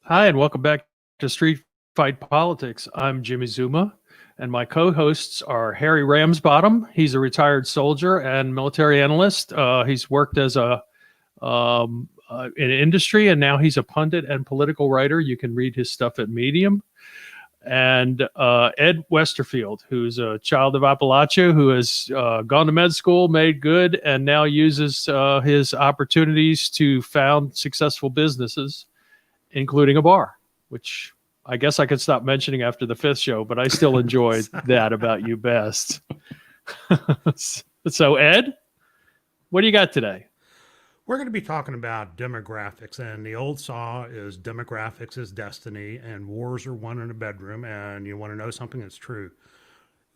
Hi, and welcome back to Street Fight Politics. I'm Jimmy Zuma, and my co-hosts are Harry Ramsbottom. He's a retired soldier and military analyst. He's worked as in industry, and now he's a pundit and political writer. You can read his stuff at Medium. And Ed Westerfield, who's a child of Appalachia, who has gone to med school, made good, and now uses his opportunities to found successful businesses, including a bar, which I guess I could stop mentioning after the fifth show, but I still enjoyed that about you best. So, Ed, what do you got today? We're going to be talking about demographics, and the old saw is demographics is destiny, and wars are won in a bedroom. And you want to know something that's true.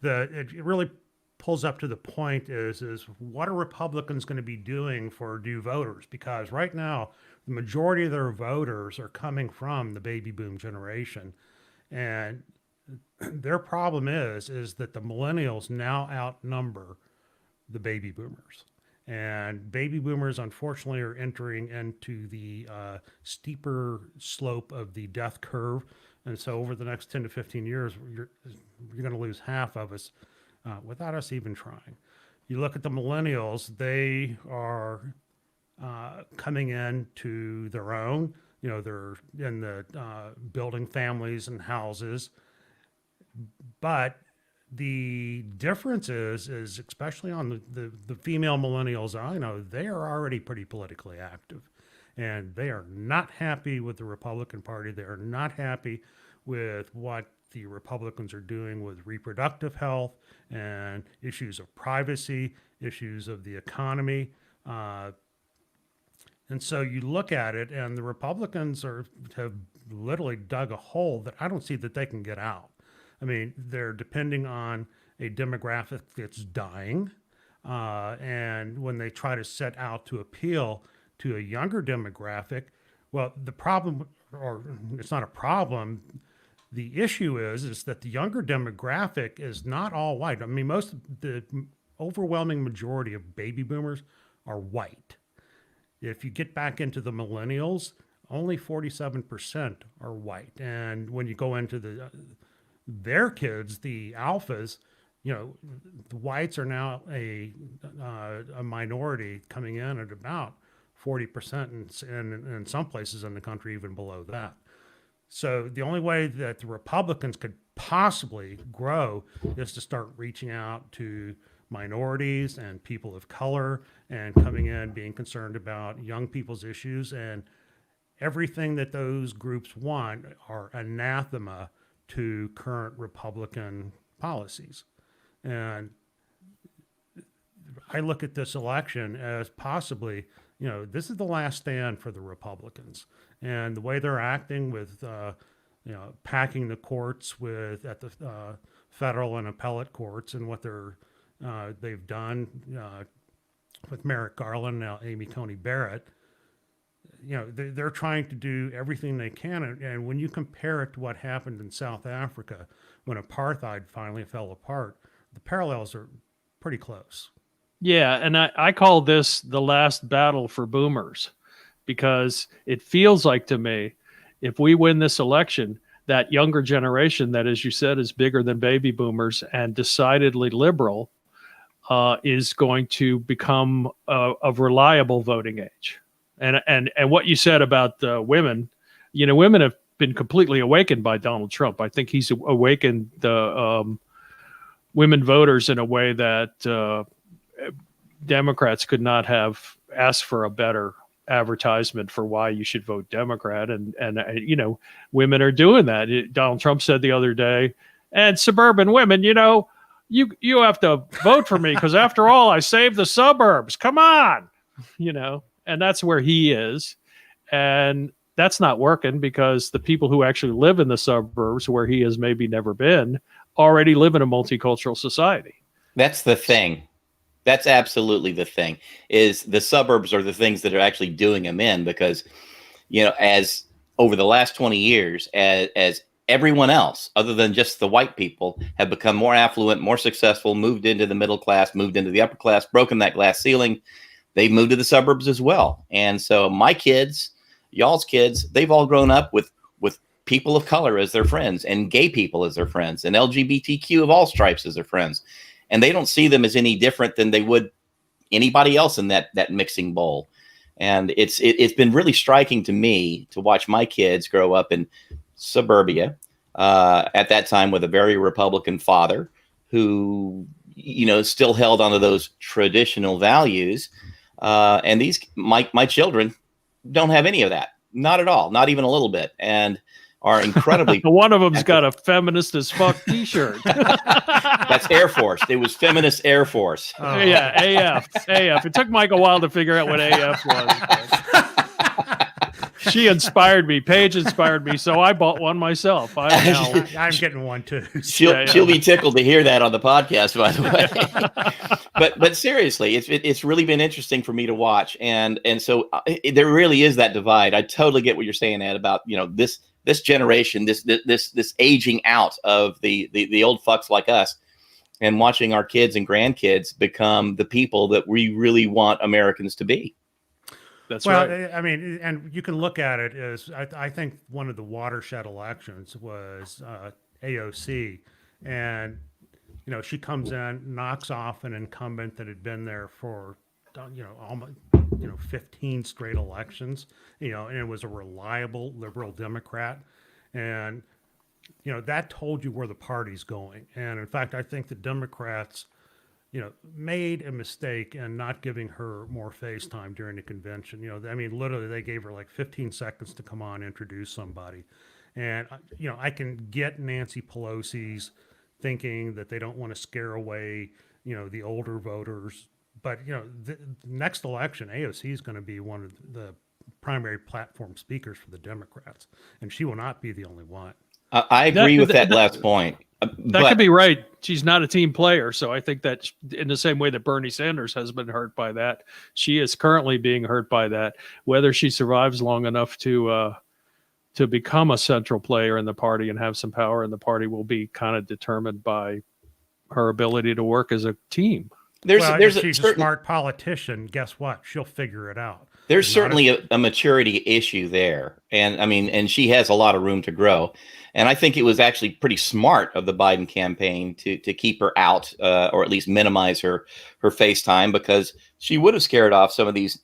It really pulls up to the point is what are Republicans going to be doing for new voters? Because right now, the majority of their voters are coming from the baby boom generation, and their problem is that the millennials now outnumber the baby boomers. And baby boomers, unfortunately, are entering into the steeper slope of the death curve. And so over the next 10 to 15 years, you're going to lose half of us without us even trying. You look at the millennials, they are coming into their own. You know, they're in the building families and houses. But the difference is especially on the female millennials I know, they are already pretty politically active, and they are not happy with the Republican Party. They are not happy with what the Republicans are doing with reproductive health and issues of privacy, issues of the economy. And so you look at it, and the Republicans have literally dug a hole that I don't see that they can get out. I mean, they're depending on a demographic that's dying. And when they try to set out to appeal to a younger demographic, well, the problem, or it's not a problem, the issue is that the younger demographic is not all white. I mean, the overwhelming majority of baby boomers are white. If you get back into the millennials, only 47% are white. And when you go into their kids, the alphas, you know, the whites are now a minority, coming in at about 40%, and in some places in the country even below that. So the only way that the Republicans could possibly grow is to start reaching out to minorities and people of color, and coming in being concerned about young people's issues, and everything that those groups want are anathema to current Republican policies. And I look at this election as possibly, you know, this is the last stand for the Republicans. And the way they're acting with, packing the courts at the federal and appellate courts, and what they've done with Merrick Garland, now Amy Coney Barrett, you know, they're trying to do everything they can. And when you compare it to what happened in South Africa when apartheid finally fell apart, the parallels are pretty close. Yeah, and I call this the last battle for boomers, because it feels like to me, if we win this election, that younger generation that, as you said, is bigger than baby boomers and decidedly liberal, is going to become of reliable voting age. And what you said about women, you know, women have been completely awakened by Donald Trump. I think he's awakened the women voters in a way that Democrats could not have asked for a better advertisement for why you should vote Democrat. And you know, women are doing that. Donald Trump said the other day, and suburban women, you know, you have to vote for me because after all, I saved the suburbs. Come on, you know. And that's where he is. And that's not working, because the people who actually live in the suburbs, where he has maybe never been, already live in a multicultural society. That's the thing. That's absolutely the thing, is the suburbs are the things that are actually doing him in, because, you know, as over the last 20 years, as everyone else, other than just the white people, have become more affluent, more successful, moved into the middle class, moved into the upper class, broken that glass ceiling, they've moved to the suburbs as well. And so my kids, y'all's kids, they've all grown up with people of color as their friends, and gay people as their friends, and LGBTQ of all stripes as their friends. And they don't see them as any different than they would anybody else in that mixing bowl. And it's been really striking to me to watch my kids grow up in suburbia at that time with a very Republican father who, still held onto those traditional values. And my children don't have any of that. Not at all. Not even a little bit. And are incredibly. One of them's got a feminist as fuck T-shirt. That's Air Force. It was Feminist Air Force. Oh. Yeah, AF. It took Mike a while to figure out what AF was. She inspired me. Paige inspired me, so I bought one myself. I'm getting one too. She'll be tickled to hear that on the podcast, by the way. but seriously, it's really been interesting for me to watch, and so there really is that divide. I totally get what you're saying, Ed, about this generation, this aging out of the old fucks like us, and watching our kids and grandkids become the people that we really want Americans to be. That's well, right. I mean, and you can look at it as I think one of the watershed elections was AOC, and she comes in, knocks off an incumbent that had been there for almost 15 straight elections, and it was a reliable liberal Democrat, and that told you where the party's going. And in fact, I think the Democrats made a mistake in not giving her more face time during the convention. I mean, literally, they gave her like 15 seconds to come on, introduce somebody. And, I can get Nancy Pelosi's thinking that they don't want to scare away, the older voters. But, the next election, AOC is going to be one of the primary platform speakers for the Democrats. And she will not be the only one. I agree with that last point. That could be right. She's not a team player. So I think that in the same way that Bernie Sanders has been hurt by that, she is currently being hurt by that. Whether she survives long enough to become a central player in the party and have some power in the party will be kind of determined by her ability to work as a team. If she's a smart politician, guess what? She'll figure it out. There's certainly a maturity issue there. And I mean, and she has a lot of room to grow. And I think it was actually pretty smart of the Biden campaign to keep her out, or at least minimize her face time, because she would have scared off some of these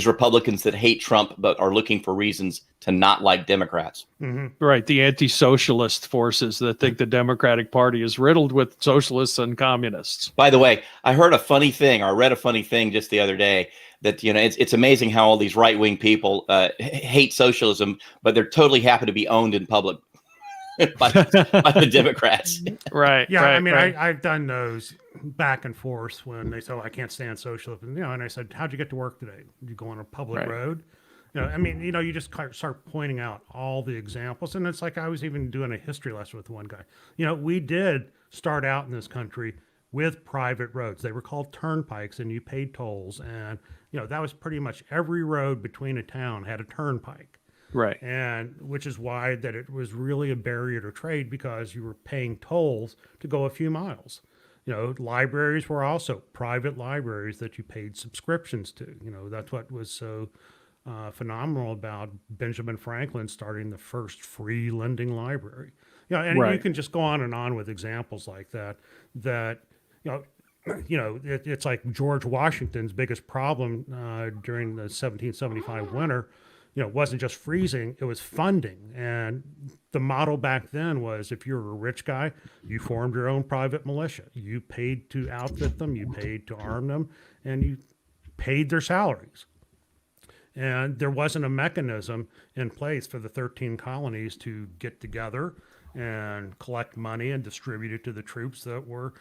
Republicans that hate Trump but are looking for reasons to not like Democrats. Mm-hmm. Right. The anti-socialist forces that think the Democratic Party is riddled with socialists and communists. By the way, I read a funny thing just the other day that, it's amazing how all these right-wing people hate socialism, but they're totally happy to be owned in public by the Democrats. Right. Yeah. Right, I mean, right. I've done those back and forth when they say, "Oh, I can't stand socialism." And I said, "How'd you get to work today? Did you go on a public road?" I mean, you just start pointing out all the examples. And it's like I was even doing a history lesson with one guy. We did start out in this country with private roads. They were called turnpikes, and you paid tolls. And, that was pretty much every road between a town had a turnpike. Right. And which is why that it was really a barrier to trade, because you were paying tolls to go a few miles. Libraries were also private libraries that you paid subscriptions to. That's what was so phenomenal about Benjamin Franklin starting the first free lending library. And Right. you can just go on with examples like that. It's like George Washington's biggest problem during the 1775 winter. It wasn't just freezing, it was funding. And the model back then was, if you were a rich guy, you formed your own private militia. You paid to outfit them, you paid to arm them, and you paid their salaries. And there wasn't a mechanism in place for the 13 colonies to get together and collect money and distribute it to the troops that were,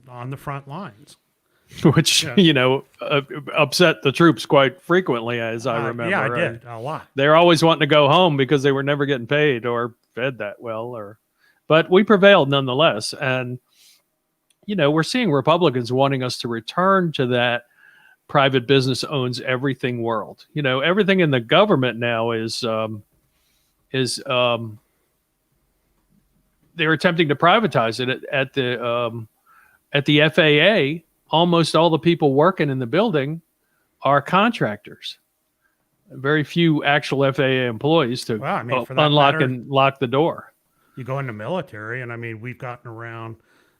on the front lines. Which, upset the troops quite frequently, as I remember. Yeah, I right? did a lot. They're always wanting to go home because they were never getting paid or fed that well. But we prevailed nonetheless. And, we're seeing Republicans wanting us to return to that private business owns everything world. Everything in the government now is they're attempting to privatize it at the FAA. Almost all the people working in the building are contractors. Very few actual FAA employees to Well, I mean, for that unlock matter, and lock the door. you go in the military, and I mean, we've gotten around,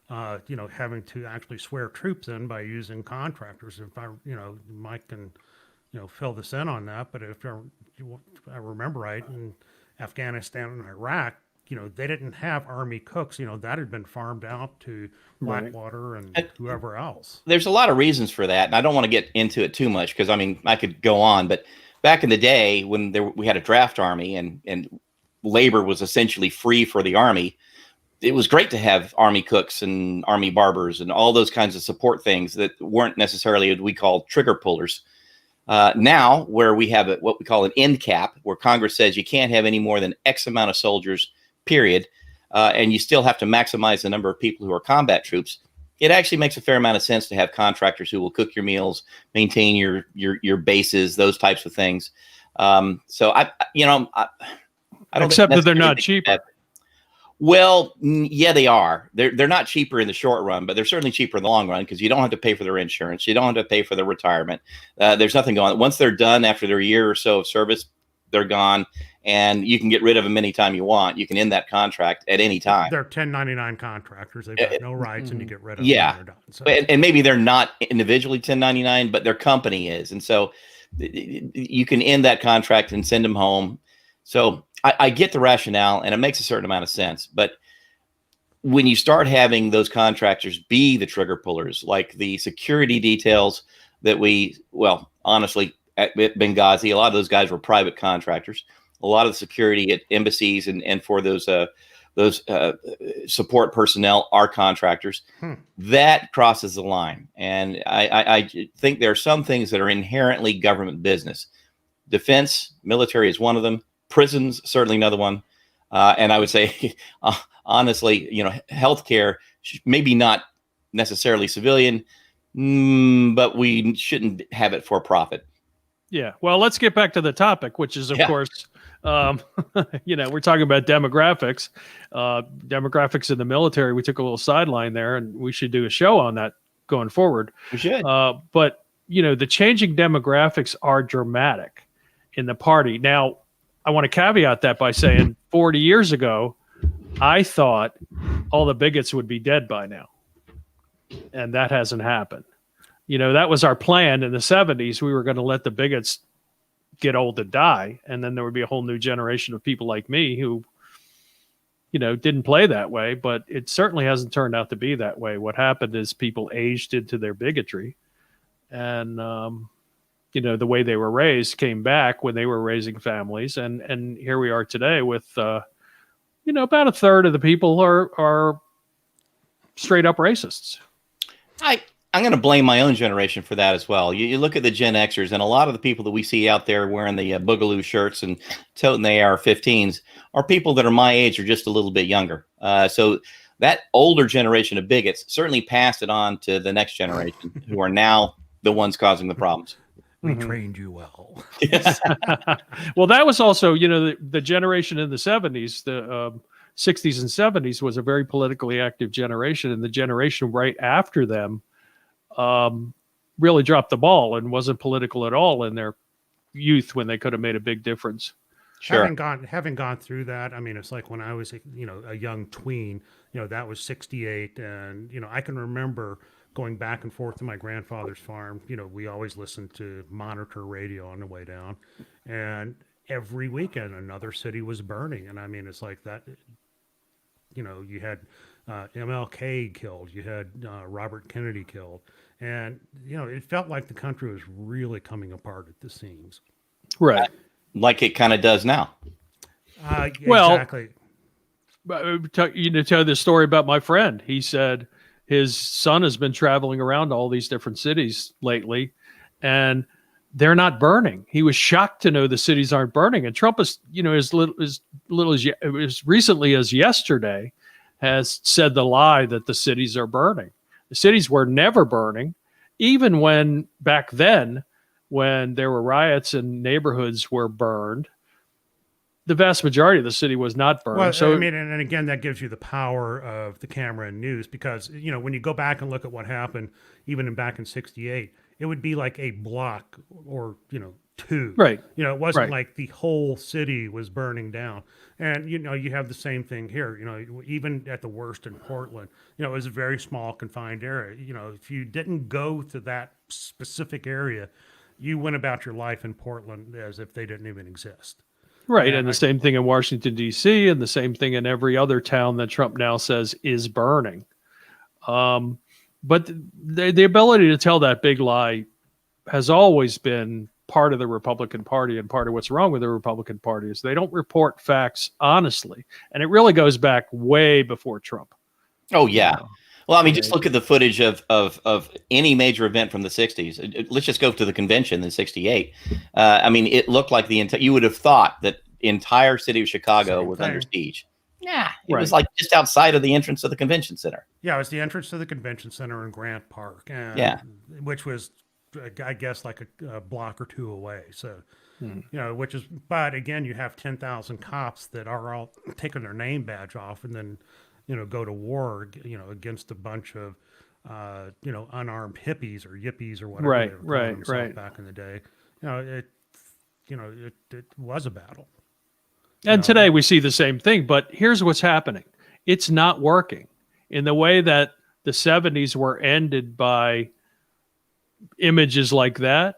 having to actually swear troops in by using contractors. If Mike can, fill this in on that. But if I remember right, in Afghanistan and Iraq, they didn't have army cooks. That had been farmed out to Right. Blackwater and whoever else. There's a lot of reasons for that, and I don't want to get into it too much because I mean I could go on, but back in the day when we had a draft army and labor was essentially free for the army, it was great to have army cooks and army barbers and all those kinds of support things that weren't necessarily what we call trigger pullers. Now, where we have what we call an end cap, where Congress says you can't have any more than X amount of soldiers, period, and you still have to maximize the number of people who are combat troops, it actually makes a fair amount of sense to have contractors who will cook your meals, maintain your bases, those types of things. So I don't Except that they're necessarily not think cheaper. well, yeah, they are. They're not cheaper in the short run, but they're certainly cheaper in the long run because you don't have to pay for their insurance. You don't have to pay for their retirement. There's nothing going on. Once they're done after their year or so of service, they're gone, and you can get rid of them anytime you want. You can end that contract at any time. They're 1099 contractors. They've got no rights, and you get rid of Yeah. them when they're done. So, And maybe they're not individually 1099, but their company is. And so you can end that contract and send them home. So I get the rationale, and it makes a certain amount of sense. But when you start having those contractors be the trigger pullers, like the security details that honestly, at Benghazi, a lot of those guys were private contractors. A lot of the security at embassies and for those support personnel are contractors. That crosses the line. And I think there are some things that are inherently government business. Defense, military is one of them. Prisons, certainly another one. And I would say, honestly, healthcare, maybe not necessarily civilian, but we shouldn't have it for profit. Yeah. Well, let's get back to the topic, which is, of course, we're talking about demographics. Demographics in the military. We took a little sideline there, and we should do a show on that going forward. We should. But the changing demographics are dramatic in the party. Now, I want to caveat that by saying 40 years ago, I thought all the bigots would be dead by now. And that hasn't happened. That was our plan in the 70s. We were going to let the bigots get old and die. And then there would be a whole new generation of people like me who, didn't play that way. But it certainly hasn't turned out to be that way. What happened is people aged into their bigotry. And, the way they were raised came back when they were raising families. And here we are today with, about a third of the people are straight up racists. I'm going to blame my own generation for that as well. You look at the Gen Xers, and a lot of the people that we see out there wearing the Boogaloo shirts and toting the AR-15s are people that are my age or just a little bit younger. So that older generation of bigots certainly passed it on to the next generation, who are now the ones causing the problems. we trained you well. Well, that was also, the generation in the 70s, the 60s and 70s was a very politically active generation, and the generation right after them really dropped the ball and wasn't political at all in their youth when they could have made a big difference. Sure. Having gone through that, I mean, it's like when I was, a young tween, that was 68. And, I can remember going back and forth to my grandfather's farm. We always listened to Monitor radio on the way down. And every weekend, another city was burning. And I mean, it's like that, you had MLK killed, you had Robert Kennedy killed. And, it felt like the country was really coming apart at the seams. Right. Like it kind of does now. Well, exactly. Tell the story about my friend. He said his son has been traveling around to all these different cities lately, and they're not burning. He was shocked to know the cities aren't burning. And Trump is, as recently as yesterday, has said the lie that the cities are burning. The cities were never burning, even when back then, when there were riots and neighborhoods were burned, the vast majority of the city was not burned. Well, so I mean, and again, that gives you the power of the camera and news, because, when you go back and look at what happened, even back in 68, it would be like a block or, two. Right. It wasn't Right. like the whole city was burning down. And, you have the same thing here. Even at the worst in Portland, it was a very small confined area. If you didn't go to that specific area, you went about your life in Portland as if they didn't even exist. Right. Yeah, And the same thing in Washington, D.C., and the same thing in every other town that Trump now says is burning. But the ability to tell that big lie has always been part of the Republican Party, and part of what's wrong with the Republican Party is they don't report facts honestly. And it really goes back way before Trump. Oh, yeah. Well, I mean, just Yeah. look at the footage of any major event from the 60s. Let's just go to the convention in 68. I mean, it looked like you would have thought that the entire city of Chicago Same was thing. under siege. Yeah, it Right. was like just outside of the entrance of the convention center. Yeah, it was the entrance to the convention center in Grant Park, and Yeah. which was, I guess, like a block or two away. So, Hmm. but again, you have 10,000 cops that are all taking their name badge off, and then, go to war, against a bunch of, unarmed hippies or yippies or whatever Right, they were calling right, themselves right. back in the day. It was a battle. And today we see the same thing, but here's what's happening. It's not working in the way that the 70s were ended by images like that.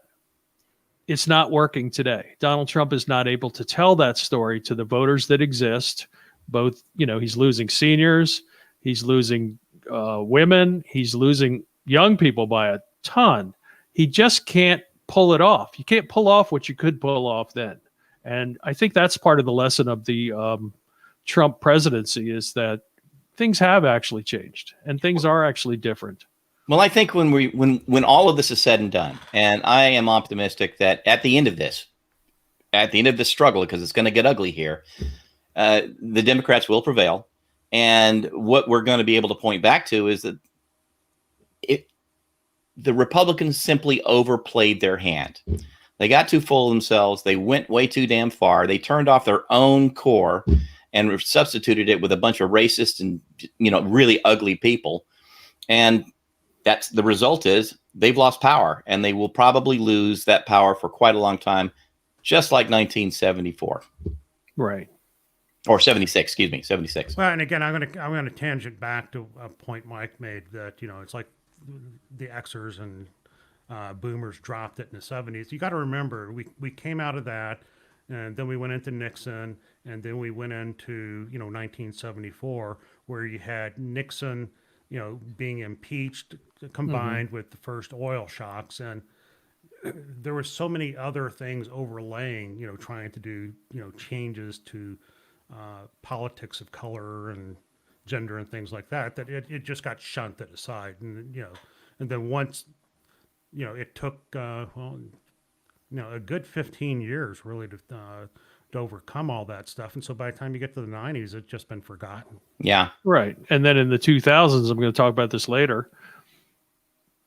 It's not working today. Donald Trump is not able to tell that story to the voters that exist. Both, he's losing seniors, he's losing women, he's losing young people by a ton. He just can't pull it off. You can't pull off what you could pull off then. And I think that's part of the lesson of the Trump presidency is that things have actually changed and things are actually different. Well, I think when all of this is said and done, and I am optimistic that at the end of this struggle, because it's going to get ugly here, the Democrats will prevail. And what we're going to be able to point back to is that the Republicans simply overplayed their hand. They got too full of themselves. They went way too damn far. They turned off their own core and substituted it with a bunch of racist and, really ugly people. And that's the result is they've lost power, and they will probably lose that power for quite a long time, just like 1974. Right. Or 76, excuse me, 76. Well, and again, I'm gonna tangent back to a point Mike made that it's like the Xers and boomers dropped it in the 70s. You got to remember, we came out of that, and then we went into Nixon, and then we went into 1974, where you had Nixon, being impeached, combined with the first oil shocks, and there were so many other things overlaying, trying to do changes to politics of color and gender and things like that, that it just got shunted aside, and and then once it took a good 15 years really to overcome all that stuff. And so by the time you get to the 90s, it's just been forgotten. Yeah. Right. And then in the 2000s, I'm going to talk about this later,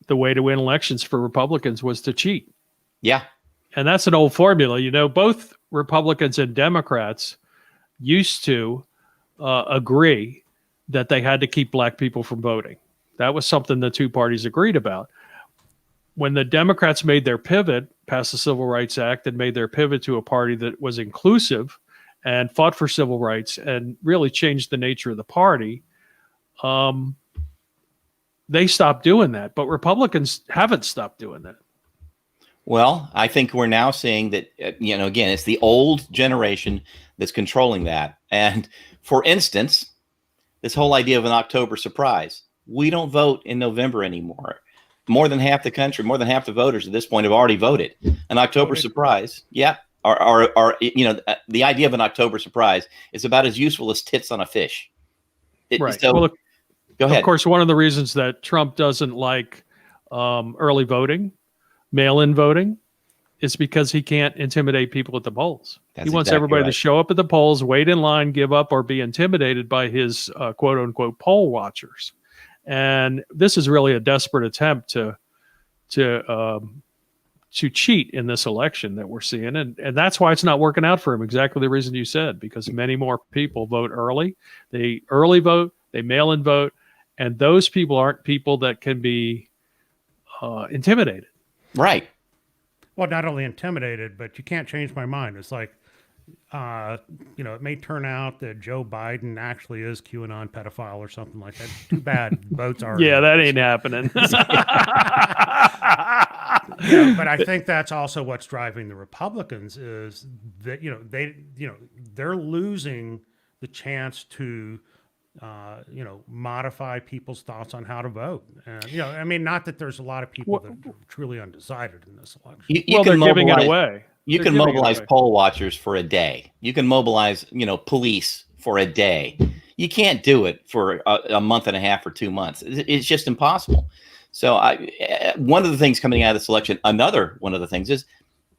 the way to win elections for Republicans was to cheat. Yeah. And that's an old formula. Both Republicans and Democrats used to agree that they had to keep black people from voting. That was something the two parties agreed about. When the Democrats made their pivot, passed the Civil Rights Act, and made their pivot to a party that was inclusive and fought for civil rights and really changed the nature of the party, they stopped doing that. But Republicans haven't stopped doing that. Well, I think we're now seeing that, again, it's the old generation that's controlling that. And for instance, this whole idea of an October surprise, we don't vote in November anymore. More than half the country, more than half the voters at this point have already voted. An October surprise, yeah, the idea of an October surprise is about as useful as tits on a fish. Right. So, well, go ahead. Of course, one of the reasons that Trump doesn't like early voting, mail-in voting, is because he can't intimidate people at the polls. That's he wants exactly everybody to right. show up at the polls, wait in line, give up, or be intimidated by his quote-unquote poll watchers. And this is really a desperate attempt to cheat in this election that we're seeing. And that's why it's not working out for him. Exactly the reason you said, because many more people vote early. They early vote, they mail in vote. And those people aren't people that can be intimidated. Right. Well, not only intimidated, but you can't change my mind. It's like, it may turn out that Joe Biden actually is QAnon pedophile or something like that. Too bad. Votes are. Yeah, that ain't happening. But I think that's also what's driving the Republicans is that they're losing the chance to modify people's thoughts on how to vote. And I mean, not that there's a lot of people that are truly undecided in this election. You can they're giving it mobilize- away. You They're can giving it mobilize away. poll watchers for a day. You can mobilize, police for a day. You can't do it for a month and a half or 2 months. It's just impossible. So one of the things coming out of this election, another one of the things is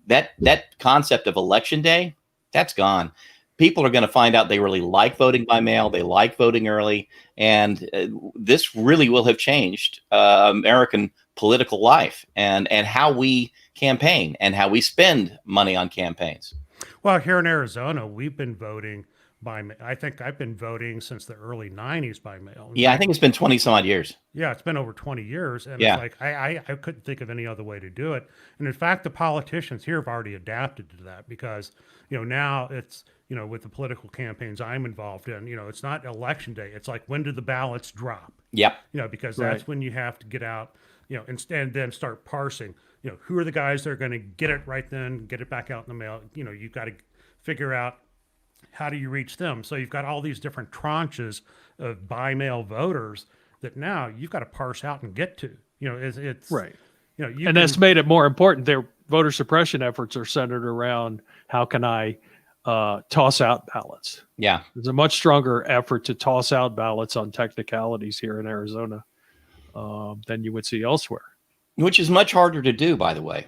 that concept of election day, that's gone. People are going to find out they really like voting by mail. They like voting early. And this really will have changed American political life and how we campaign and how we spend money on campaigns. Well, here in Arizona, we've been voting by mail. I think I've been voting since the early 90s by mail. Yeah, I think it's been 20 some odd years. Yeah, it's been over 20 years. And Yeah. it's like, I couldn't think of any other way to do it. And in fact, the politicians here have already adapted to that because, now it's, with the political campaigns I'm involved in, it's not election day. It's like, when do the ballots drop? Yep. Because that's Right. when you have to get out, and then start parsing, who are the guys that are going to get it right then, get it back out in the mail. You've got to figure out how do you reach them. So you've got all these different tranches of by mail voters that now you've got to parse out and get to. It's Right. You And that's can- made it more important. Their voter suppression efforts are centered around how can I toss out ballots. Yeah. There's a much stronger effort to toss out ballots on technicalities here in Arizona than you would see elsewhere. Which is much harder to do, by the way.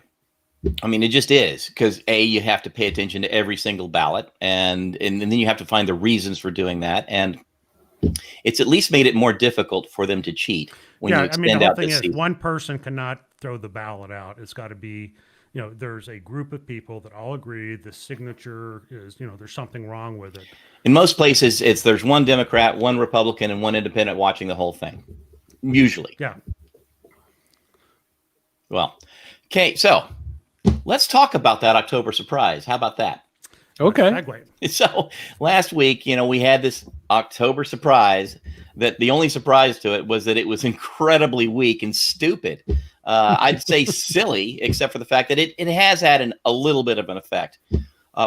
I mean, it just is because you have to pay attention to every single ballot, and then you have to find the reasons for doing that, and it's at least made it more difficult for them to cheat when you extend the whole out thing this is season. one person cannot throw the ballot out. It's got to be, there's a group of people that all agree the signature is, there's something wrong with it. In most places, there's one Democrat, one Republican, and one independent watching the whole thing. Usually. Yeah. Well, okay, so let's talk about that October surprise. How about that? Okay. Segue. So last week, we had this October surprise that the only surprise to it was that it was incredibly weak and stupid. I'd say silly, except for the fact that it has had a little bit of an effect.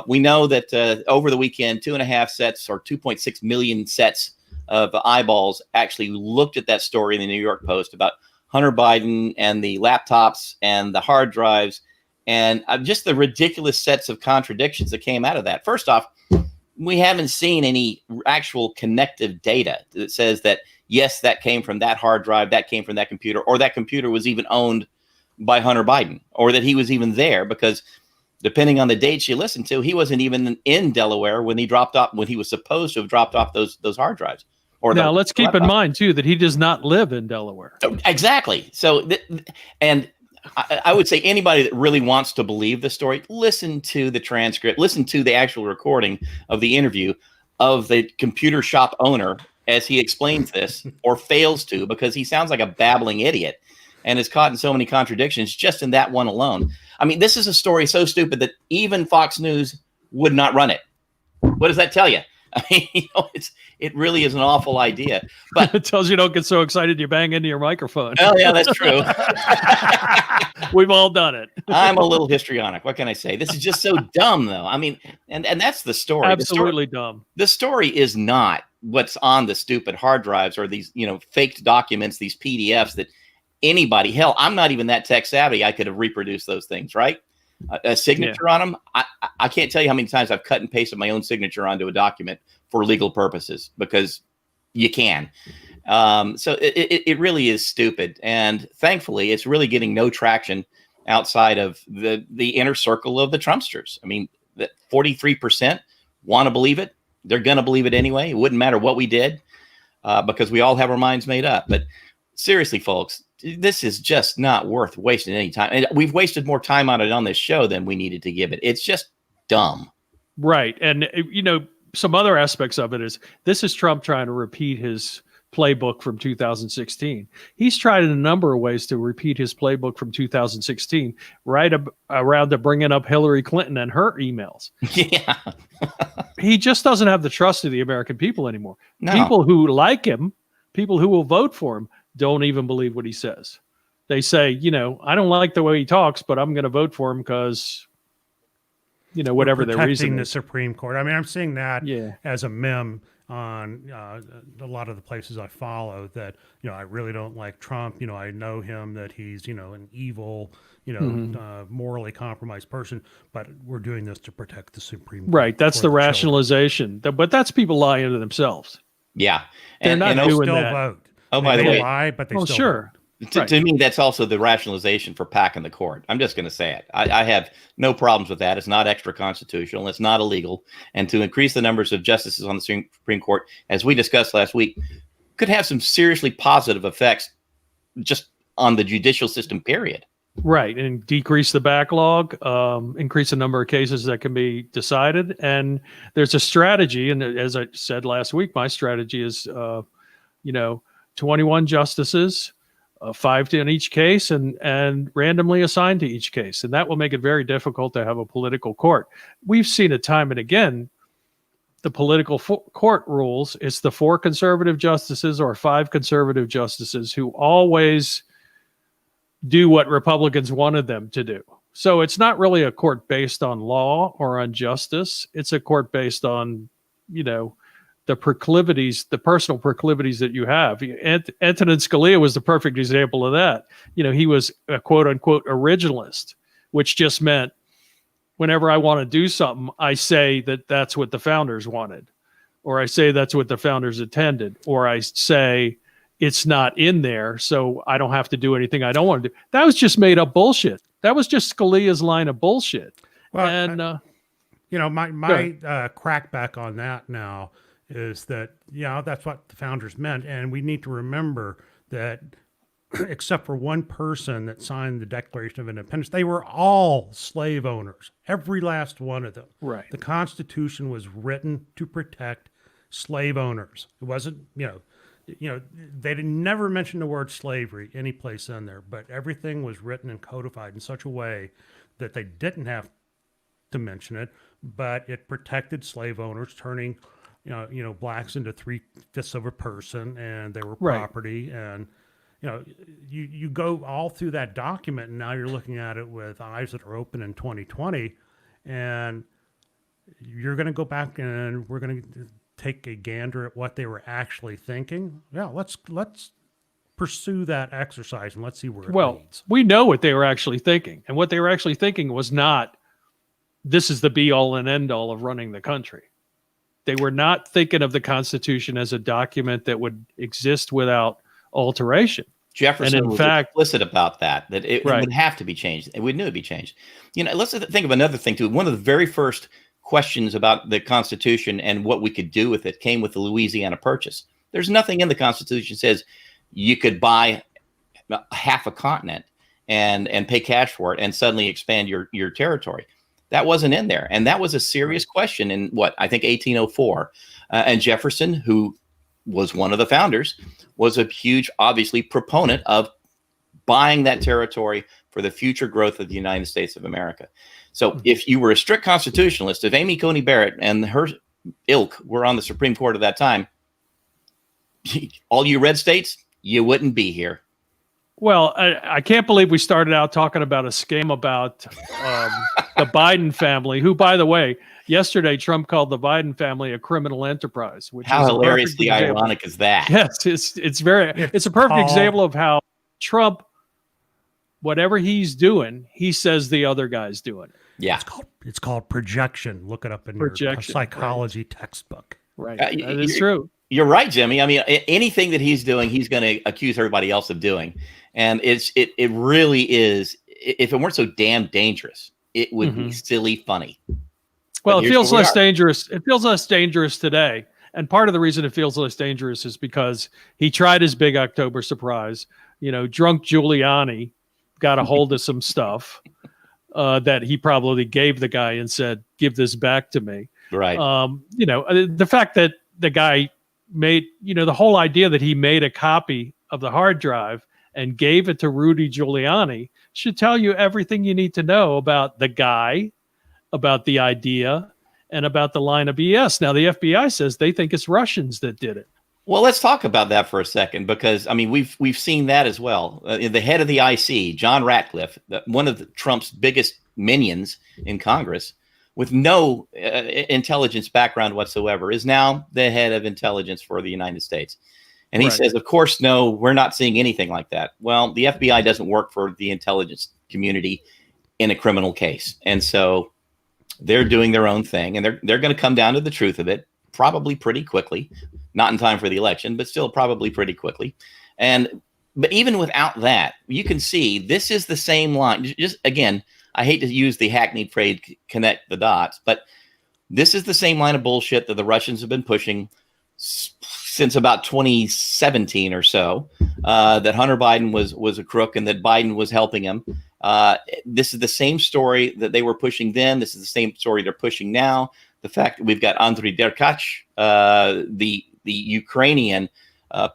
We know that over the weekend, 2.5 sets or 2.6 million sets of eyeballs actually looked at that story in the New York Post about Hunter Biden and the laptops and the hard drives and just the ridiculous sets of contradictions that came out of that. First off, we haven't seen any actual connective data that says that, yes, that came from that hard drive, that came from that computer, or that computer was even owned by Hunter Biden, or that he was even there, because depending on the dates you listen to, he wasn't even in Delaware when he was supposed to have dropped off those hard drives. Or Now, let's keep in mind, too, that he does not live in Delaware. Exactly. So, and I would say anybody that really wants to believe the story, listen to the transcript, listen to the actual recording of the interview of the computer shop owner as he explains this, or fails to, because he sounds like a babbling idiot and is caught in so many contradictions just in that one alone. I mean, this is a story so stupid that even Fox News would not run it. What does that tell you? I mean, it really is an awful idea. But It tells you don't get so excited you bang into your microphone. oh yeah, that's true. We've all done it. I'm a little histrionic. What can I say? This is just so dumb, though. I mean, and that's the story. Absolutely dumb. The story is not what's on the stupid hard drives or these, faked documents, these PDFs that anybody, hell, I'm not even that tech savvy. I could have reproduced those things, right? A signature on them. I can't tell you how many times I've cut and pasted my own signature onto a document for legal purposes, because you can. So it really is stupid. And thankfully, it's really getting no traction outside of the inner circle of the Trumpsters. I mean, that 43% want to believe it. They're going to believe it anyway. It wouldn't matter what we did, because we all have our minds made up. But seriously, folks, this is just not worth wasting any time. And we've wasted more time on it on this show than we needed to give it. It's just dumb. Right. And, some other aspects of it is this is Trump trying to repeat his playbook from 2016. He's tried in a number of ways to repeat his playbook from 2016, around to bringing up Hillary Clinton and her emails. Yeah. He just doesn't have the trust of the American people anymore. No. People who like him, people who will vote for him, don't even believe what he says. They say, you know, I don't like the way he talks, but I'm going to vote for him because, you know, whatever their reason the is. Supreme Court. I mean, I'm seeing that Yeah. as a meme on a lot of the places I follow, that, you know, I really don't like Trump. You know, I know him, that he's, you know, an evil, you know, morally compromised person, but we're doing this to protect the Supreme Court. Right. That's for the children. rationalization. But that's people lying to themselves. Yeah. They're not They doing still that. vote. Oh, by the They way, lie, but they Oh, still sure. Right. to me, that's also the rationalization for packing the court. I'm just going to say it. I have no problems with that. It's not extra constitutional. It's not illegal. And to increase the numbers of justices on the Supreme Court, as we discussed last week, could have some seriously positive effects just on the judicial system, period. Right. And decrease the backlog, increase the number of cases that can be decided. And there's a strategy. And as I said last week, my strategy is, 21 justices, 5 in each case, and randomly assigned to each case. And that will make it very difficult to have a political court. We've seen it time and again. The political court rules, it's the 4 conservative justices or 5 conservative justices who always do what Republicans wanted them to do. So it's not really a court based on law or on justice. It's a court based on, you know, the proclivities, the personal proclivities that you have. Antonin Scalia was the perfect example of that. You know, he was a quote unquote originalist, which just meant whenever I want to do something, I say that that's what the founders wanted, or I say that's what the founders intended, or I say it's not in there, so I don't have to do anything I don't want to do. That was just made up bullshit. That was just Scalia's line of bullshit. Well, and you know, my crackback on that now is that, yeah, that's what the founders meant. And we need to remember that except for one person that signed the Declaration of Independence, they were all slave owners, every last one of them. right. The Constitution was written to protect slave owners. It wasn't, they never mention the word slavery any place in there, but everything was written and codified in such a way that they didn't have to mention it, but it protected slave owners, turning blacks into 3/5 of a person, and they were Right. property. And you go all through that document, and now you're looking at it with eyes that are open in 2020, and you're going to go back and we're going to take a gander at what they were actually thinking. Yeah, let's pursue that exercise and let's see where it leads. We know what they were actually thinking, and what they were actually thinking was not, this is the be all and end all of running the country. They were not thinking of the Constitution as a document that would exist without alteration. Jefferson And in was fact- explicit about that it Right. would have to be changed. And we knew it'd be changed. Let's think of another thing too. One of the very first questions about the Constitution and what we could do with it came with the Louisiana Purchase. There's nothing in the Constitution that says you could buy half a continent and pay cash for it and suddenly expand your territory. That wasn't in there. And that was a serious question in I think 1804. And Jefferson, who was one of the founders, was a huge, obviously, proponent of buying that territory for the future growth of the United States of America. So if you were a strict constitutionalist, if Amy Coney Barrett and her ilk were on the Supreme Court at that time, all you red states, you wouldn't be here. Well, I can't believe we started out talking about a scam about the Biden family, who, by the way, yesterday Trump called the Biden family a criminal enterprise. Which How is a perfect hilariously example. ironic is that? Yes, it's a perfect example of how Trump, whatever he's doing, he says the other guy's doing it. Yeah. It's called projection. Look it up in your Projection, psychology textbook. Right. That That is true. You're right, Jimmy. I mean, anything that he's doing, he's going to accuse everybody else of doing. And it really is. If it weren't so damn dangerous, it would be silly funny. Well, But it here's feels where we less are. dangerous. It feels less dangerous today. And part of the reason it feels less dangerous is because he tried his big October surprise. Drunk Giuliani got a hold of some stuff that he probably gave the guy and said, "Give this back to me." Right. The fact that the guy made, the whole idea that he made a copy of the hard drive and gave it to Rudy Giuliani should tell you everything you need to know about the guy, about the idea, and about the line of BS. Now, the FBI says they think it's Russians that did it. Well, let's talk about that for a second, because I mean we've seen that as well. The head of the IC, John Ratcliffe, one of Trump's biggest minions in Congress, with no intelligence background whatsoever, is now the head of intelligence for the United States. And he says, of course, no, we're not seeing anything like that. Well, the FBI doesn't work for the intelligence community in a criminal case. And so they're doing their own thing, and they're going to come down to the truth of it probably pretty quickly, not in time for the election, but still probably pretty quickly. But even without that, you can see this is the same line. Just again, I hate to use the hackneyed phrase connect the dots, but this is the same line of bullshit that the Russians have been pushing since about 2017 or so, that Hunter Biden was a crook and that Biden was helping him. This is the same story that they were pushing then. This is the same story they're pushing now. The fact that we've got Andriy Derkach, the Ukrainian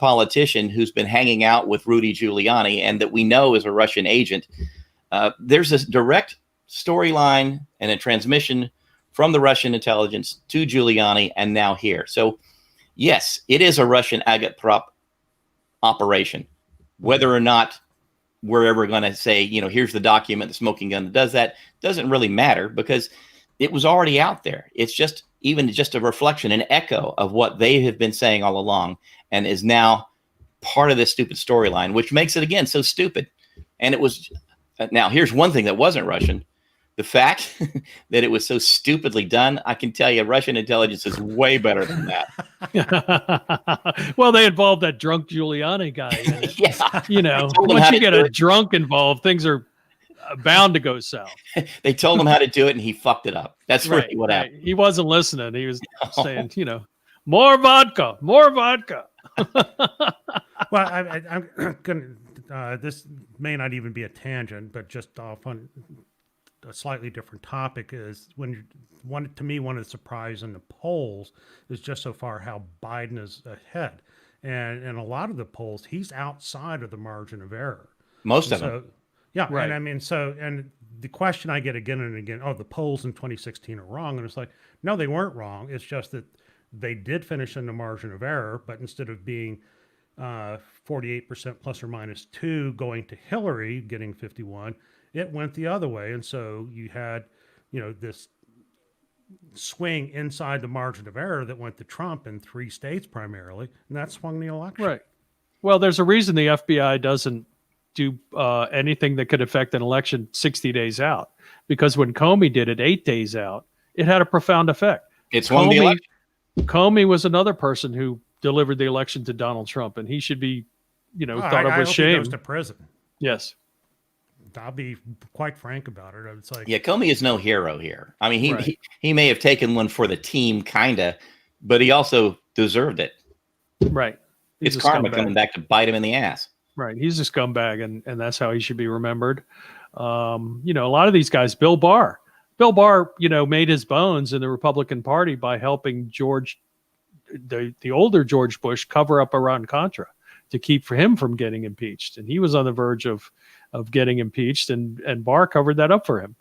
politician who's been hanging out with Rudy Giuliani and that we know is a Russian agent. There's a direct storyline and a transmission from the Russian intelligence to Giuliani and now here. So, yes, it is a Russian agitprop operation. Whether or not we're ever going to say, here's the document, the smoking gun that does that, doesn't really matter because it was already out there. It's just a reflection, an echo of what they have been saying all along and is now part of this stupid storyline, which makes it, again, so stupid. And it was, now here's one thing that wasn't Russian. The fact that it was so stupidly done, I can tell you Russian intelligence is way better than that. Well, they involved that drunk Giuliani guy in it. Yeah. Once you get a drunk involved, things are bound to go south. They told him how to do it and he fucked it up. That's really what happened. He wasn't listening. He was saying, more vodka, more vodka. Well, I'm going to, this may not even be a tangent, but just off on a slightly different topic is one of the surprise in the polls is just so far how Biden is ahead. And in a lot of the polls, he's outside of the margin of error. Most of them. Yeah. Right. And I mean, and the question I get again and again, the polls in 2016 are wrong. And it's like, no, they weren't wrong. It's just that they did finish in the margin of error, but instead of being 48% plus or minus 2 going to Hillary getting 51, it went the other way. And so you had, this swing inside the margin of error that went to Trump in 3 states primarily, and that swung the election. Right. Well, there's a reason the FBI doesn't do anything that could affect an election 60 days out, because when Comey did it 8 days out, it had a profound effect. It's won the election. Comey was another person who delivered the election to Donald Trump, and he should be, thought of with shame. He goes to prison. Yes. I'll be quite frank about it. It's like, yeah, Comey is no hero here. I mean, he may have taken one for the team, kinda, but he also deserved it. Right. It's karma coming back to bite him in the ass. Right. He's a scumbag, and that's how he should be remembered. A lot of these guys, Bill Barr, made his bones in the Republican Party by helping the older George Bush cover up Iran-Contra to keep him from getting impeached. And he was on the verge of getting impeached, and Barr covered that up for him.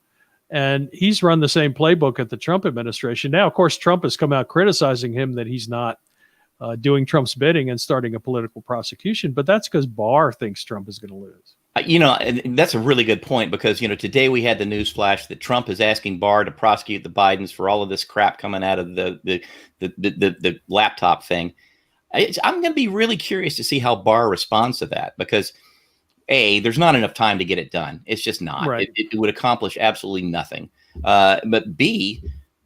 And he's run the same playbook at the Trump administration. Now, of course, Trump has come out criticizing him that he's not doing Trump's bidding and starting a political prosecution, but that's because Barr thinks Trump is going to lose. And that's a really good point, because, today we had the news flash that Trump is asking Barr to prosecute the Bidens for all of this crap coming out of the laptop thing. I'm going to be really curious to see how Barr responds to that, because A, there's not enough time to get it done. It's just not. Right. It would accomplish absolutely nothing. But B,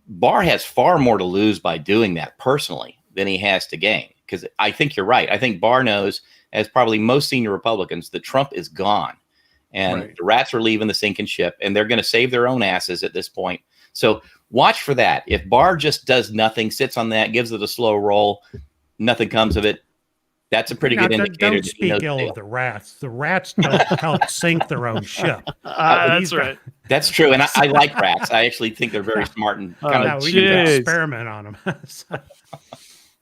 Barr has far more to lose by doing that personally than he has to gain. Because I think you're right. I think Barr knows, as probably most senior Republicans, that Trump is gone. And the rats are leaving the sinking ship, and they're going to save their own asses at this point. So watch for that. If Barr just does nothing, sits on that, gives it a slow roll, nothing comes of it, that's a pretty good indicator. Don't speak ill of the rats. The rats don't help sink their own ship. That's right. That's true. And I like rats. I actually think they're very smart and kind of. We can experiment on them.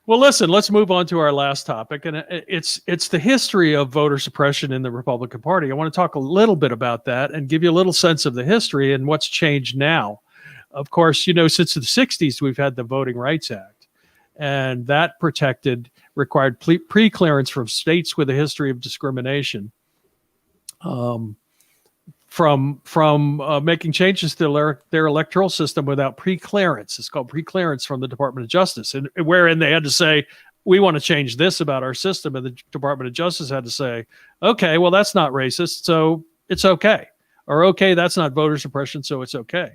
Well, listen, let's move on to our last topic, and it's the history of voter suppression in the Republican Party. I want to talk a little bit about that and give you a little sense of the history and what's changed now. Of course, since the 60s, we've had the Voting Rights Act, and that required pre-clearance from states with a history of discrimination from making changes to their electoral system without pre-clearance. It's called pre-clearance from the Department of Justice, and wherein they had to say, we want to change this about our system, and the Department of Justice had to say, okay, well, that's not racist, so it's okay. Or, okay, that's not voter suppression, so it's okay.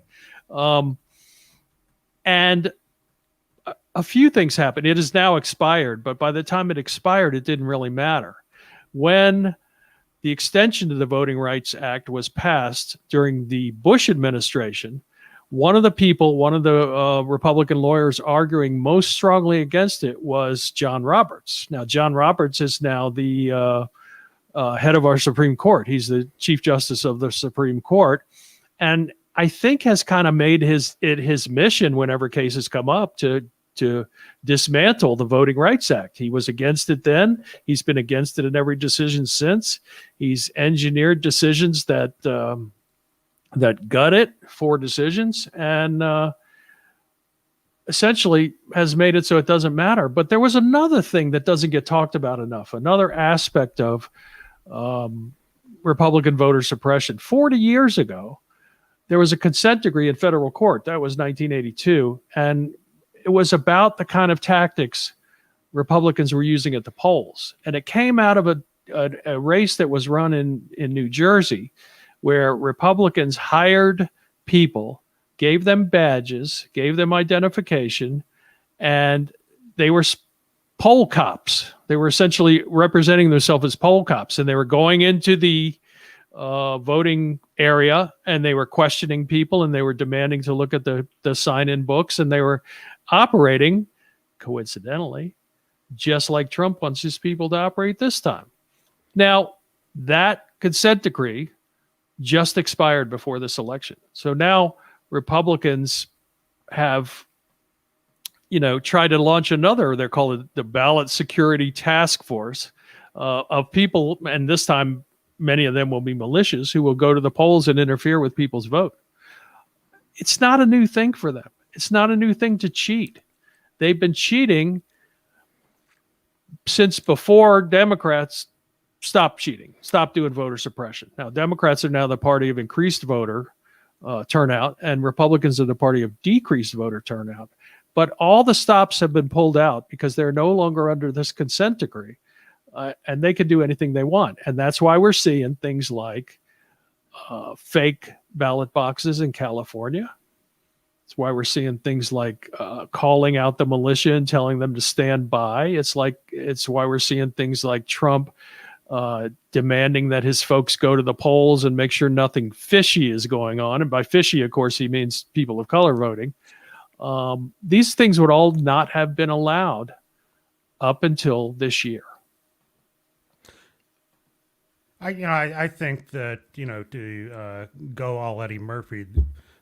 And a few things happened. It is now expired, but by the time it expired, it didn't really matter. When the extension to the Voting Rights Act was passed during the Bush administration, one of the Republican lawyers arguing most strongly against it was John Roberts. Now, John Roberts is now the head of our Supreme Court. He's the Chief Justice of the Supreme Court, and I think has kind of made his mission whenever cases come up to dismantle the Voting Rights Act. He was against it then. He's been against it in every decision since. He's engineered decisions that gut it for decisions, and essentially has made it so it doesn't matter. But there was another thing that doesn't get talked about enough, another aspect of Republican voter suppression. 40 years ago, there was a consent decree in federal court. That was 1982, and it was about the kind of tactics Republicans were using at the polls. And it came out of a race that was run in New Jersey, where Republicans hired people, gave them badges, gave them identification, and they were poll cops. They were essentially representing themselves as poll cops, and they were going into the voting area, and they were questioning people, and they were demanding to look at the sign-in books, and they were operating, coincidentally, just like Trump wants his people to operate this time. Now, that consent decree just expired before this election. So now Republicans have, tried to launch another, they're called the Ballot Security Task Force, of people, and this time many of them will be militias who will go to the polls and interfere with people's vote. It's not a new thing for them. It's not a new thing to cheat. They've been cheating since before Democrats stopped cheating, stopped doing voter suppression. Now, Democrats are now the party of increased voter turnout, and Republicans are the party of decreased voter turnout. But all the stops have been pulled out because they're no longer under this consent decree, and they can do anything they want. And that's why we're seeing things like fake ballot boxes in California. It's why we're seeing things like calling out the militia and telling them to stand by. It's why we're seeing things like Trump demanding that his folks go to the polls and make sure nothing fishy is going on. And by fishy, of course, he means people of color voting. These things would all not have been allowed up until this year. I think that, to go all Eddie Murphy,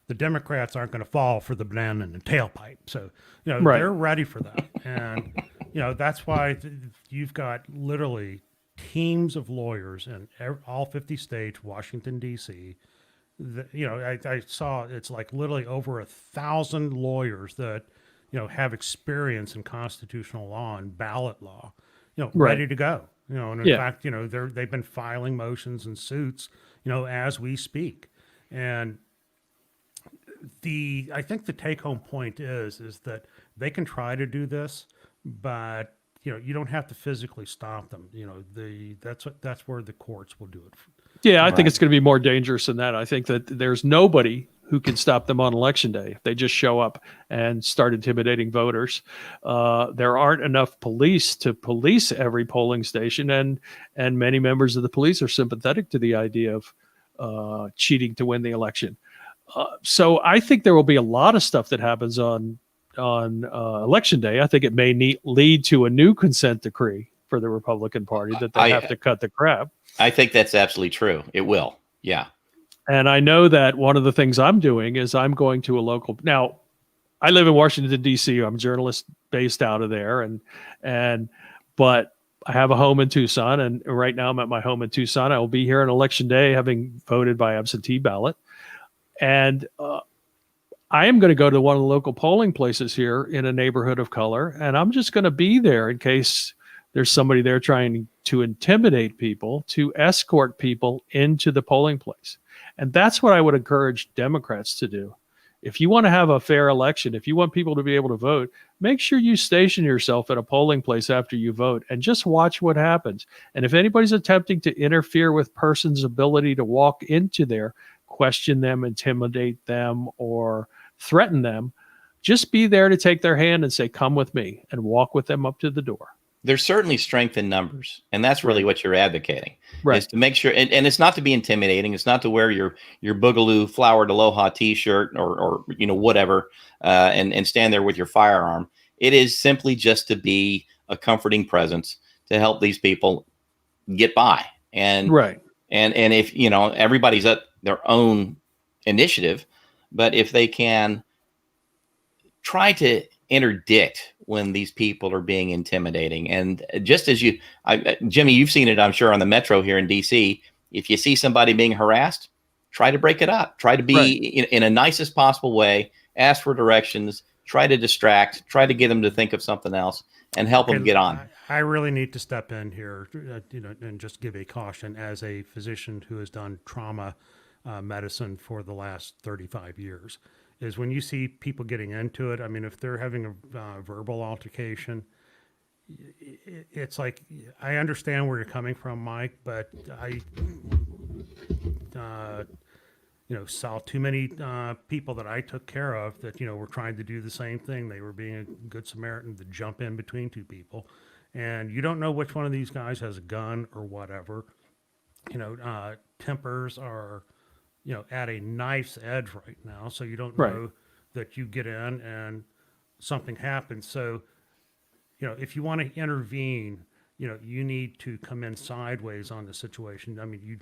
the Democrats aren't going to fall for the banana in the tailpipe. So, Right. They're ready for that. And, that's why you've got literally teams of lawyers in all 50 states, Washington, D.C. I saw it's like literally over 1,000 lawyers that, have experience in constitutional law and ballot law, Right. ready to go. And in Yeah. fact, they've been filing motions and suits, as we speak. And I think the take home point is that they can try to do this, but you don't have to physically stop them. That's where the courts will do it. Yeah, I think it's going to be more dangerous than that. I think that there's nobody who can stop them on election day if they just show up and start intimidating voters. There aren't enough police to police every polling station, and many members of the police are sympathetic to the idea of cheating to win the election. So I think there will be a lot of stuff that happens on election day. I think it may lead to a new consent decree for the Republican Party that they have to cut the crap. I think that's absolutely true. It will. Yeah. And I know that one of the things I'm doing is I'm going to a local. Now, I live in Washington D.C. I'm a journalist based out of there, but I have a home in Tucson, and right now I'm at my home in Tucson. I will be here on election day, having voted by absentee ballot, and I am going to go to one of the local polling places here in a neighborhood of color, and I'm just going to be there in case there's somebody there trying to intimidate people, to escort people into the polling place. And that's what I would encourage Democrats to do. If you want to have a fair election, if you want people to be able to vote, make sure you station yourself at a polling place after you vote and just watch what happens. And if anybody's attempting to interfere with person's ability to walk into there, question them, intimidate them, or threaten them, just be there to take their hand and say, come with me, and walk with them up to the door. There's certainly strength in numbers, and that's really what you're advocating, Right. is to make sure, and it's not to be intimidating. It's not to wear your Boogaloo flowered aloha T-shirt or whatever, and stand there with your firearm. It is simply just to be a comforting presence to help these people get by, and Right. and if everybody's at their own initiative, but if they can try to interdict when these people are being intimidating. And just as Jimmy, you've seen it, I'm sure, on the Metro here in DC. If you see somebody being harassed, try to break it up. Try to be in a nicest possible way. Ask for directions. Try to distract. Try to get them to think of something else and help them get on. I really need to step in here, and just give a caution as a physician who has done trauma medicine for the last 35 years. Is when you see people getting into it. I mean, if they're having a verbal altercation, it's like, I understand where you're coming from, Mike, but I, saw too many people that I took care of that, were trying to do the same thing. They were being a good Samaritan to jump in between two people. And you don't know which one of these guys has a gun or whatever. Tempers are, at a knife's edge right now. So you don't know that you get in and something happens. So, if you want to intervene, you need to come in sideways on the situation. I mean,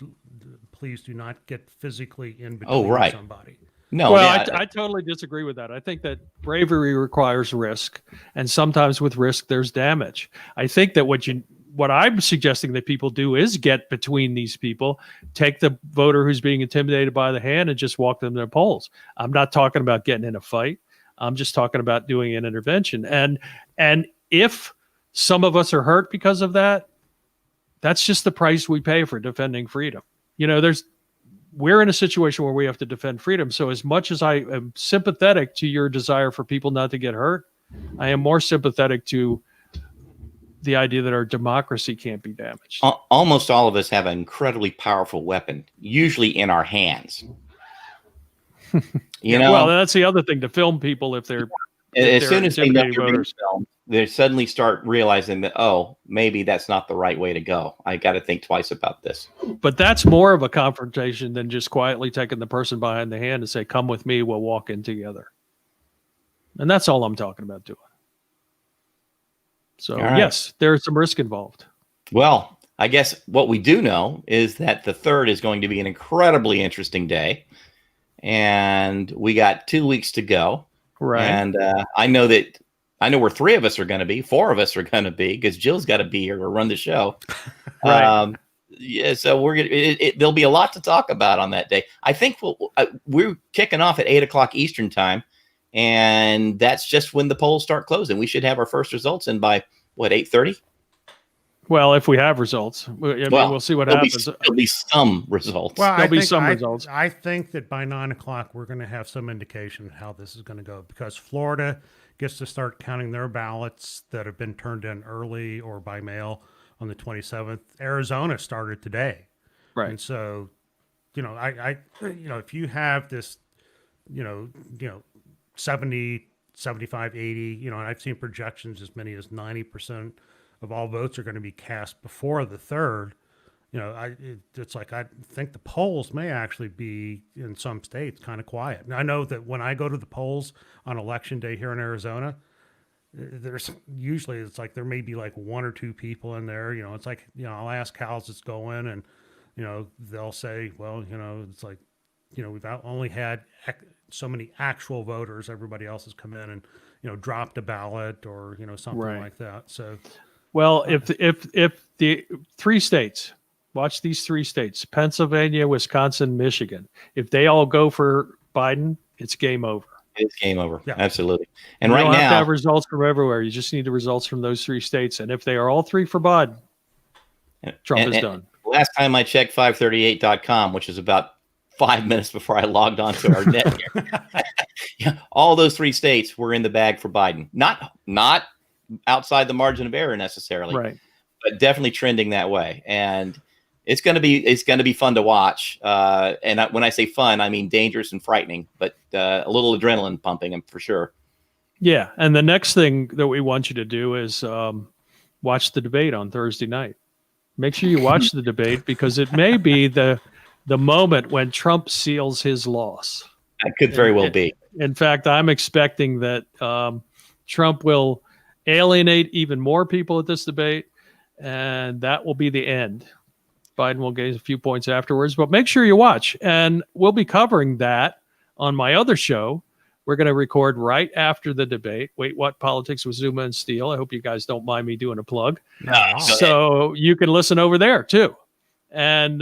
please do not get physically in between somebody. No, well, I totally disagree with that. I think that bravery requires risk, and sometimes with risk, there's damage. I think that what I'm suggesting that people do is get between these people, take the voter who's being intimidated by the hand and just walk them to the polls. I'm not talking about getting in a fight. I'm just talking about doing an intervention. And if some of us are hurt because of that, that's just the price we pay for defending freedom. We're in a situation where we have to defend freedom. So as much as I am sympathetic to your desire for people not to get hurt, I am more sympathetic to the idea that our democracy can't be damaged. Almost all of us have an incredibly powerful weapon, usually in our hands. Well, that's the other thing, to film people if they're as soon as they know you're being filmed, they suddenly start realizing that, oh, maybe that's not the right way to go. I got to think twice about this. But that's more of a confrontation than just quietly taking the person behind the hand and say, come with me, we'll walk in together. And that's all I'm talking about doing. So, yes, there's some risk involved. Well, I guess what we do know is that the 3rd is going to be an incredibly interesting day. And we got 2 weeks to go. Right. And I know where 3 of us are going to be. 4 of us are going to be, because Jill's got to be here to run the show. Right. So we're going there'll be a lot to talk about on that day. I think we're kicking off at 8:00 Eastern time. And that's just when the polls start closing. We should have our first results in by 8:30. Well, if we have results, we'll see what happens. There'll be some results. Well, There'll be some results. I think that by 9:00 we're going to have some indication of how this is going to go, because Florida gets to start counting their ballots that have been turned in early or by mail on the 27th. Arizona started today, Right. And so, if you have this, 70, 75, 80, and I've seen projections as many as 90% of all votes are going to be cast before the 3rd. It's like, I think the polls may actually be, in some states, kind of quiet. And I know that when I go to the polls on election day here in Arizona, there's usually, it's like there may be like 1 or 2 people in there. It's like, I'll ask how's it's going, and they'll say, well, it's like we've only had so many actual voters. Everybody else has come in and, dropped a ballot or, something Right. like that. So, Well, if the three states, watch these three states, Pennsylvania, Wisconsin, Michigan, if they all go for Biden, it's game over. It's game over. Yeah. Absolutely. And You right don't have to now, have results from everywhere. You just need the results from those three states. And if they are all three for Biden, Trump is done. last time I checked 538.com, which is about 5 minutes before I logged on to our net here, yeah, all those three states were in the bag for Biden. Not outside the margin of error necessarily, Right. but definitely trending that way. And it's going to be fun to watch. And when I say fun, I mean dangerous and frightening, but a little adrenaline pumping for sure. Yeah. And the next thing that we want you to do is watch the debate on Thursday night. Make sure you watch the debate because it may be the moment when Trump seals his loss. That could very well be. In fact, I'm expecting that Trump will alienate even more people at this debate, and that will be the end. Biden will gain a few points afterwards, but make sure you watch. And we'll be covering that on my other show. We're going to record right after the debate. Wait, what? Politics with Zuma and Steele. I hope you guys don't mind me doing a plug. No, So you can listen over there too. And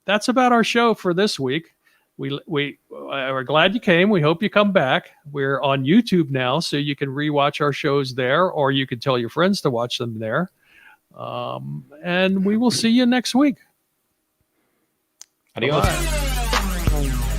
that's about our show for this week. We're glad you came. We hope you come back. We're on YouTube now, so you can rewatch our shows there, or you can tell your friends to watch them there. And we will see you next week. Adios. Bye-bye.